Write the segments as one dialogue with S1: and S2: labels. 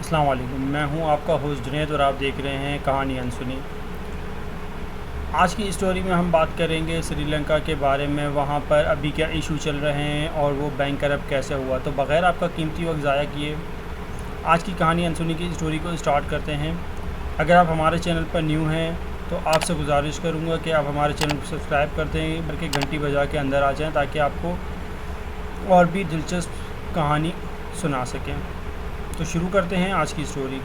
S1: السلام علیکم، میں ہوں آپ کا ہوسٹ جنید اور آپ دیکھ رہے ہیں کہانی انسنی۔ آج کی اسٹوری میں ہم بات کریں گے سری لنکا کے بارے میں، وہاں پر ابھی کیا ایشو چل رہے ہیں اور وہ بینک کرپٹ کیسے ہوا۔ تو بغیر آپ کا قیمتی وقت ضائع کیے آج کی کہانی انسنی کی اسٹوری کو اسٹارٹ کرتے ہیں۔ اگر آپ ہمارے چینل پر نیو ہیں تو آپ سے گزارش کروں گا کہ آپ ہمارے چینل کو سبسکرائب کر دیں، بلکہ گھنٹی بجا کے اندر آ جائیں تاکہ آپ کو اور بھی دلچسپ کہانی سنا سکیں۔ تو شروع کرتے ہیں آج کی اسٹوری۔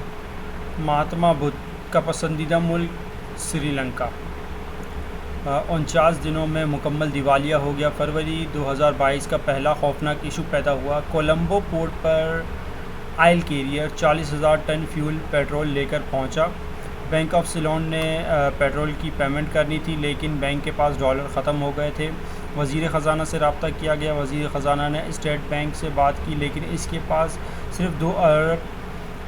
S1: مہاتما بدھ کا پسندیدہ ملک سری لنکا 49 دنوں میں مکمل دیوالیہ ہو گیا۔ فروری 2022 کا پہلا خوفناک ایشو پیدا ہوا۔ کولمبو پورٹ پر oil carrier 40,000 ton fuel petrol لے کر پہنچا۔ بینک آف سیلون نے پیٹرول کی پیمنٹ کرنی تھی، لیکن بینک کے پاس ڈالر ختم ہو گئے تھے۔ وزیر خزانہ سے رابطہ کیا گیا۔ وزیر خزانہ نے اسٹیٹ بینک سے بات کی، لیکن اس کے پاس صرف 2 ارب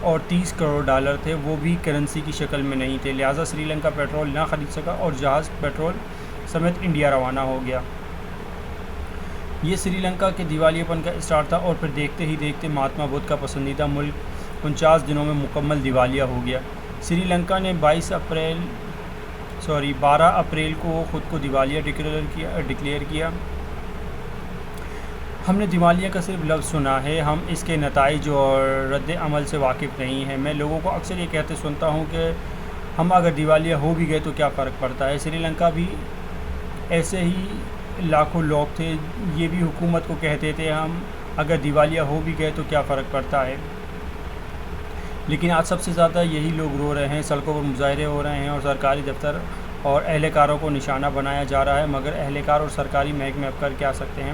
S1: اور 30 کروڑ ڈالر تھے، وہ بھی کرنسی کی شکل میں نہیں تھے، لہٰذا سری لنکا پیٹرول نہ خرید سکا اور جہاز پیٹرول سمیت انڈیا روانہ ہو گیا۔ یہ سری لنکا کے دیوالیہ پن کا اسٹارٹ تھا، اور پھر دیکھتے ہی دیکھتے مہاتما بدھ کا پسندیدہ ملک 49 دنوں میں مکمل دیوالیہ ہو گیا۔ سری لنکا نے 12 اپریل کو خود کو دیوالیہ ڈکلیئر کیا۔ ہم نے دیوالیہ کا صرف لفظ سنا ہے، ہم اس کے نتائج اور رد عمل سے واقف نہیں ہیں۔ میں لوگوں کو اکثر یہ کہتے سنتا ہوں کہ ہم اگر دیوالیہ ہو بھی گئے تو کیا فرق پڑتا ہے۔ سری لنکا بھی ایسے ہی لاکھوں لوگ تھے، یہ بھی حکومت کو کہتے تھے ہم اگر دیوالیہ ہو بھی گئے تو کیا فرق پڑتا ہے۔ لیکن آج سب سے زیادہ یہی لوگ رو رہے ہیں، سڑکوں پر مظاہرے ہو رہے ہیں اور سرکاری دفتر اور اہلکاروں کو نشانہ بنایا جا رہا ہے، مگر اہلکار اور سرکاری محکمے اب کر کیا سکتے ہیں۔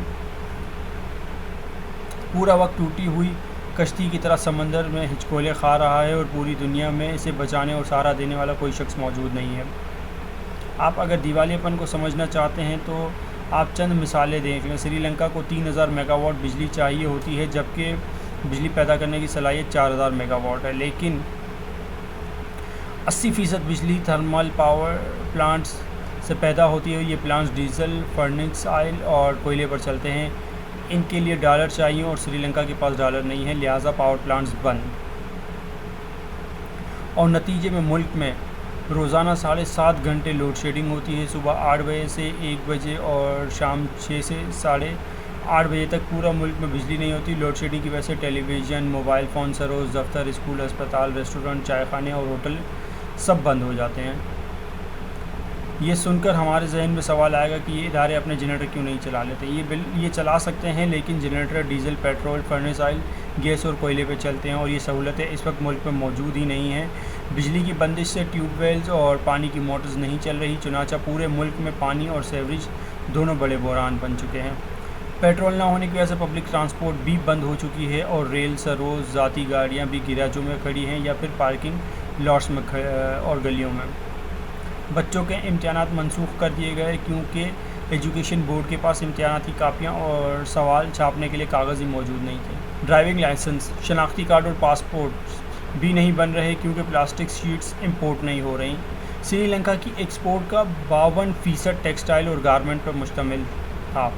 S1: پورا وقت ٹوٹی ہوئی کشتی کی طرح سمندر میں ہچکولے کھا رہا ہے، اور پوری دنیا میں اسے بچانے اور سہارا دینے والا کوئی شخص موجود نہیں ہے۔ آپ اگر دیوالیہ پن کو سمجھنا چاہتے ہیں تو آپ چند مثالیں دیکھ لیں۔ سری لنکا کو 3000 میگا واٹ بجلی چاہیے ہوتی ہے، جبکہ بجلی پیدا کرنے کی صلاحیت 4000 میگا واٹ ہے، لیکن 80% بجلی تھرمل پاور پلانٹس سے پیدا ہوتی ہے۔ یہ پلانٹس ڈیزل، فرنس آئل اور کوئلے پر چلتے ہیں۔ ان کے لیے ڈالر چاہیے اور سری لنکا کے پاس ڈالر نہیں ہے، لہٰذا پاور پلانٹس بند، اور نتیجے میں ملک میں روزانہ 7.5 گھنٹے لوڈ شیڈنگ ہوتی ہے۔ صبح 8 بجے سے 1 بجے اور شام 6 سے 8:30 بجے تک پورا ملک میں بجلی نہیں ہوتی۔ لوڈ شیڈنگ کی وجہ سے ٹیلی ویژن، موبائل فون سروس، دفتر، اسکول، ہسپتال، ریسٹورنٹ، چائے خانے اور ہوٹل سب بند ہو جاتے ہیں۔ یہ سن کر ہمارے ذہن میں سوال آئے گا کہ یہ ادارے اپنے جنریٹر کیوں نہیں چلا لیتے۔ یہ چلا سکتے ہیں، لیکن generator diesel, petrol, furnace oil, gas اور کوئلے پہ چلتے ہیں، اور یہ سہولتیں اس وقت ملک میں موجود ہی نہیں ہیں۔ بجلی کی بندش سے ٹیوب ویلز اور پانی کی موٹرز نہیں چل رہی، چنانچہ پورے ملک میں پانی اور سیوریج دونوں بڑے بحران بن چکے ہیں۔ پیٹرول نہ ہونے کی وجہ سے پبلک ٹرانسپورٹ بھی بند ہو چکی ہے، اور ریل سروس، ذاتی گاڑیاں بھی گراجوں میں کھڑی ہیں یا پھر پارکنگ لاٹس میں اور گلیوں میں۔ بچوں کے امتحانات منسوخ کر دیے گئے کیونکہ ایجوکیشن بورڈ کے پاس امتحاناتی کاپیاں اور سوال چھاپنے کے لیے کاغذ ہی موجود نہیں تھے۔ ڈرائیونگ لائسنس، شناختی کارڈ اور پاسپورٹس بھی نہیں بن رہے کیونکہ پلاسٹک شیٹس امپورٹ نہیں ہو رہی۔ سری لنکا کی ایکسپورٹ کا 52% ٹیکسٹائل اور گارمنٹ پر مشتمل تھا۔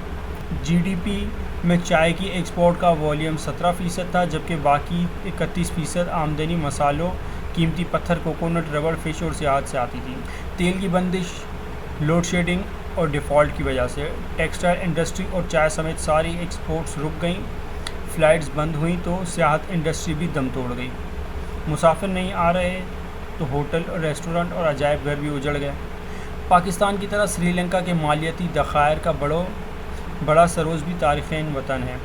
S1: جی ڈی پی میں چائے کی ایکسپورٹ کا والیوم 17% تھا، جبکہ باقی 31% آمدنی مسالوں، قیمتی پتھر، کوکونٹ، ربڑ، فش اور سیاحت سے آتی تھی۔ تیل کی بندش، لوڈ شیڈنگ اور ڈیفالٹ کی وجہ سے ٹیکسٹائل انڈسٹری اور چائے سمیت ساری ایکسپورٹس رک گئیں۔ فلائٹس بند ہوئیں تو سیاحت انڈسٹری بھی دم توڑ گئی۔ مسافر نہیں آ رہے تو ہوٹل، ریسٹورنٹ اور عجائب گھر بھی اجڑ گئے۔ پاکستان کی طرح سری لنکا کے مالیاتی ذخائر کا بڑا سروس بھی تارکین وطن ہے۔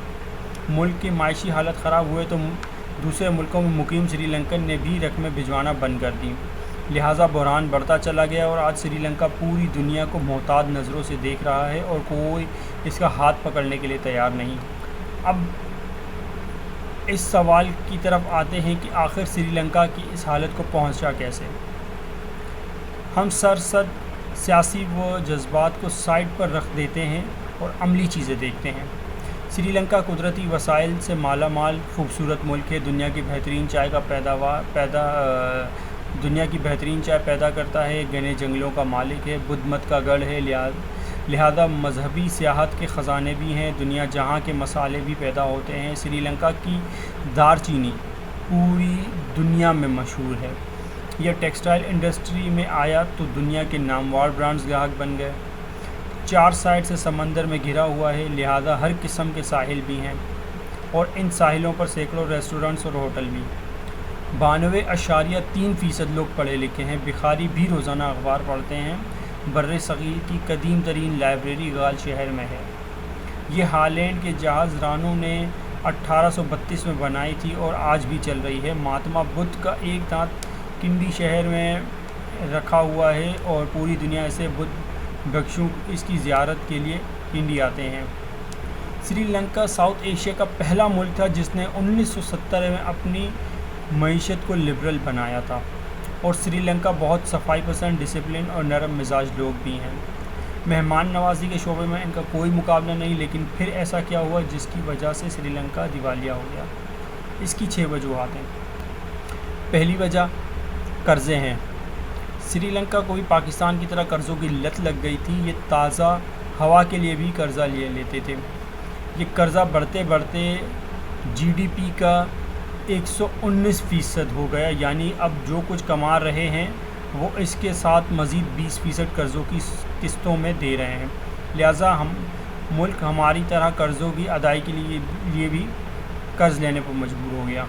S1: ملک کی معاشی حالت خراب ہوئے تو دوسرے ملکوں میں مقیم سری لنکن نے بھی رقمیں بھجوانا بند کر دیں، لہٰذا بحران بڑھتا چلا گیا، اور آج سری لنکا پوری دنیا کو محتاط نظروں سے دیکھ رہا ہے اور کوئی اس کا ہاتھ پکڑنے کے لیے تیار نہیں۔ اب اس سوال کی طرف آتے ہیں کہ آخر سری لنکا کی اس حالت کو پہنچا کیسے۔ ہم سرسد سیاسی و جذبات کو سائڈ پر رکھ دیتے ہیں اور عملی چیزیں دیکھتے ہیں۔ سری لنکا قدرتی وسائل سے مالا مال خوبصورت ملک ہے، دنیا کی بہترین چائے پیدا کرتا ہے، گھنے جنگلوں کا مالک ہے، بدھ مت کا گڑھ ہے، لہذا مذہبی سیاحت کے خزانے بھی ہیں، دنیا جہاں کے مسالے بھی پیدا ہوتے ہیں۔ سری لنکا کی دار چینی پوری دنیا میں مشہور ہے۔ یہ ٹیکسٹائل انڈسٹری میں آیا تو دنیا کے نامور برانڈز گاہک بن گئے۔ 4 سائڈ سے سمندر میں گھرا ہوا ہے، لہذا ہر قسم کے ساحل بھی ہیں اور ان ساحلوں پر سینکڑوں ریسٹورنٹس اور ہوٹل بھی۔ 92.3% لوگ پڑھے لکھے ہیں۔ بخاری بھی روزانہ اخبار پڑھتے ہیں۔ بر صغیر کی قدیم ترین لائبریری غال شہر میں ہے۔ یہ ہالینڈ کے جہاز رانوں نے 1832 میں بنائی تھی اور آج بھی چل رہی ہے۔ مہاتما بدھ کا ایک دانت کنڈی شہر میں رکھا ہوا ہے اور پوری دنیا سے بدھ بھکشو اس کی زیارت کے لیے کنڈی آتے ہیں۔ سری لنکا ساؤتھ ایشیا کا پہلا ملک تھا جس نے 1970 میں اپنی معیشت کو لبرل بنایا تھا، اور سری لنکا بہت صفائی پسند، ڈسپلن اور نرم مزاج لوگ بھی ہیں۔ مہمان نوازی کے شعبے میں ان کا کوئی مقابلہ نہیں، لیکن پھر ایسا کیا ہوا جس کی وجہ سے سری لنکا دیوالیہ ہو گیا؟ اس کی 6 وجوہات ہیں۔ پہلی وجہ قرضے ہیں۔ سری لنکا کو بھی پاکستان کی طرح قرضوں کی لت لگ گئی تھی۔ یہ تازہ ہوا کے لیے بھی قرضہ لیتے تھے۔ یہ قرضہ بڑھتے بڑھتے جی ڈی پی کا 119% ہو گیا، یعنی اب جو کچھ کما رہے ہیں وہ اس کے ساتھ مزید 20% قرضوں کی قسطوں میں دے رہے ہیں، لہٰذا ملک ہماری طرح قرضوں کی ادائیگی کے لیے بھی قرض لینے پر مجبور ہو گیا۔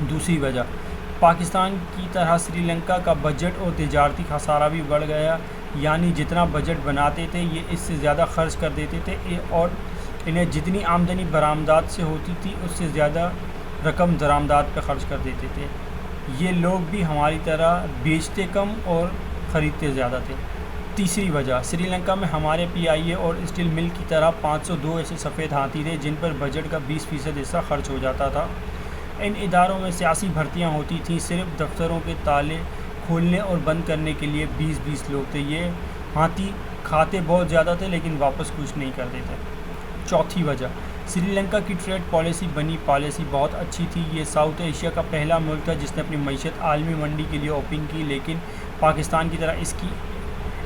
S1: دوسری وجہ، پاکستان کی طرح سری لنکا کا بجٹ اور تجارتی خسارہ بھی بڑھ گیا، یعنی جتنا بجٹ بناتے تھے یہ اس سے زیادہ خرچ کر دیتے تھے اور انہیں جتنی آمدنی برآمدات سے ہوتی تھی اس سے زیادہ رقم درآمدات پہ خرچ کر دیتے تھے۔ یہ لوگ بھی ہماری طرح بیچتے کم اور خریدتے زیادہ تھے۔ تیسری وجہ، سری لنکا میں ہمارے پی آئی اے اور اسٹیل مل کی طرح 502 ایسے سفید ہاتھی تھے جن پر بجٹ کا 20% حصہ خرچ ہو جاتا تھا۔ ان اداروں میں سیاسی بھرتیاں ہوتی تھیں، صرف دفتروں کے تالے کھولنے اور بند کرنے کے لیے 20 لوگ تھے۔ یہ ہاتھی کھاتے بہت زیادہ تھے لیکن واپس کچھ نہیں کرتے تھے۔ چوتھی وجہ، سری لنکا کی ٹریڈ پالیسی بہت اچھی تھی۔ یہ ساؤتھ ایشیا کا پہلا ملک تھا جس نے اپنی معیشت عالمی منڈی کے لیے اوپن کی، لیکن پاکستان کی طرح اس کی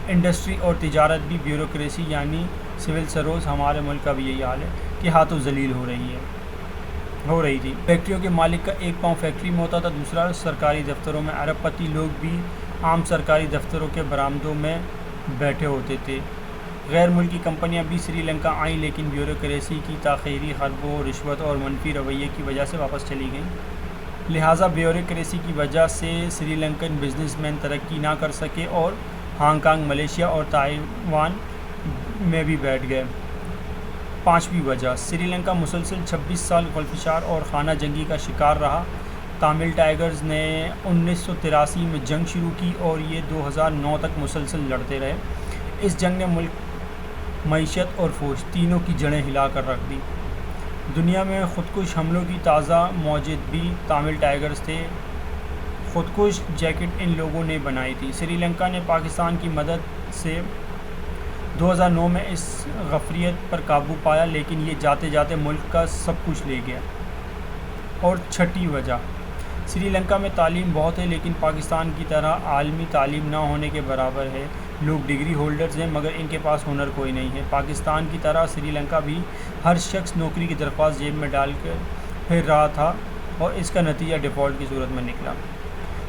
S1: انڈسٹری اور تجارت بھی بیوروکریسی یعنی سول سروس، ہمارے ملک کا بھی یہی حال ہے، کہ ہاتھوں ذلیل ہو رہی تھی۔ فیکٹریوں کے مالک کا 1 پاؤں فیکٹری میں ہوتا تھا، دوسرا سرکاری دفتروں میں۔ ارب پتی لوگ بھی عام سرکاری دفتروں کے برآمدوں میں بیٹھے ہوتے تھے۔ غیر ملکی کمپنیاں بھی سری لنکا آئیں لیکن بیوروکریسی کی تاخیری، حربوں، رشوت اور منفی رویے کی وجہ سے واپس چلی گئیں۔ لہٰذا بیوروکریسی کی وجہ سے سری لنکن بزنس مین ترقی نہ کر سکے اور ہانگ کانگ، ملیشیا اور تائیوان میں بھی بیٹھ گئے۔ پانچویں وجہ، سری لنکا مسلسل 26 سال خلفشار اور خانہ جنگی کا شکار رہا۔ تامل ٹائیگرز نے 1983 میں جنگ شروع کی اور یہ 2009 تک مسلسل لڑتے رہے۔ اس جنگ نے ملک، معیشت اور فوج تینوں کی جڑیں ہلا کر رکھ دی۔ دنیا میں خودکش حملوں کی تازہ موجد بھی تامل ٹائیگرز تھے۔ خودکش جیکٹ ان لوگوں نے بنائی تھی۔ سری لنکا نے پاکستان کی مدد سے 2009 میں اس غفریت پر قابو پایا، لیکن یہ جاتے جاتے ملک کا سب کچھ لے گیا۔ اور چھٹی وجہ، سری لنکا میں تعلیم بہت ہے لیکن پاکستان کی طرح عالمی تعلیم نہ ہونے کے برابر ہے۔ لوگ ڈگری ہولڈرز ہیں مگر ان کے پاس ہنر کوئی نہیں ہے۔ پاکستان کی طرح سری لنکا بھی ہر شخص نوکری کی درخواست جیب میں ڈال کر پھر رہا تھا اور اس کا نتیجہ ڈیفالٹ کی صورت میں نکلا۔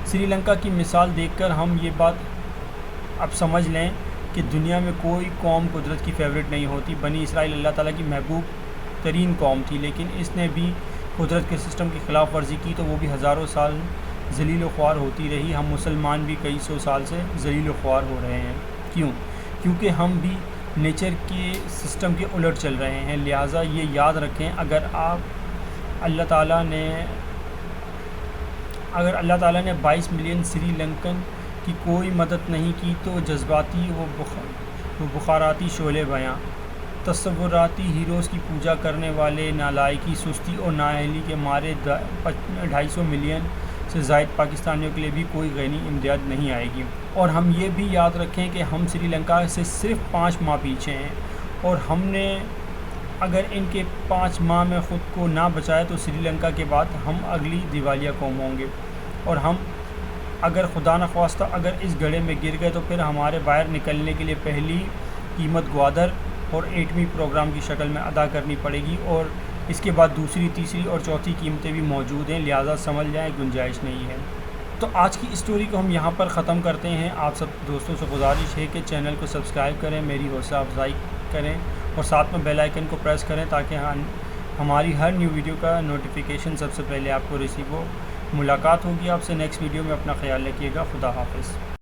S1: سری لنکا کی مثال دیکھ کر ہم یہ بات اب سمجھ لیں کہ دنیا میں کوئی قوم قدرت کی فیورٹ نہیں ہوتی۔ بنی اسرائیل اللہ تعالیٰ کی محبوب ترین قوم تھی، لیکن اس نے بھی قدرت کے سسٹم کی خلاف ورزی کی تو وہ بھی ہزاروں سال ذلیل و خوار ہوتی رہی۔ ہم مسلمان بھی کئی سو سال سے ذلیل و خوار ہو رہے ہیں۔ کیوں؟ کیونکہ ہم بھی نیچر کے سسٹم کے الٹ چل رہے ہیں۔ لہٰذا یہ یاد رکھیں، اگر اللہ تعالیٰ نے 22 ملین سری لنکن کی کوئی مدد نہیں کی تو جذباتی و بخاراتی شعلے بیاں، تصوراتی ہیروز کی پوجا کرنے والے نالائکی، سستی اور نااہلی کے مارے 250 ملین سے زائد پاکستانیوں کے لیے بھی کوئی غنی امداد نہیں آئے گی۔ اور ہم یہ بھی یاد رکھیں کہ ہم سری لنکا سے صرف 5 ماہ پیچھے ہیں، اور ہم نے اگر ان کے 5 ماہ میں خود کو نہ بچایا تو سری لنکا کے بعد ہم اگلی دیوالیہ قوم ہوں گے، اور ہم اگر خدا نخواستہ اگر اس گڑھے میں گر گئے تو پھر ہمارے باہر نکلنے کے لیے پہلی قیمت گوادر اور ایٹمی پروگرام کی شکل میں ادا کرنی پڑے گی، اور اس کے بعد دوسری تیسری اور چوتھی قیمتیں بھی موجود ہیں، لہٰذا سمجھ جائیں گنجائش نہیں ہے۔ تو آج کی اسٹوری کو ہم یہاں پر ختم کرتے ہیں۔ آپ سب دوستوں سے گزارش ہے کہ چینل کو سبسکرائب کریں، میری حوصلہ افزائی کریں اور ساتھ میں بیل آئیکن کو پریس کریں تاکہ ہماری ہر نیو ویڈیو کا نوٹیفیکیشن سب سے پہلے آپ کو ریسیو ہو۔ ملاقات ہوگی آپ سے نیکسٹ ویڈیو میں، اپنا خیال رکھیے گا، خدا حافظ۔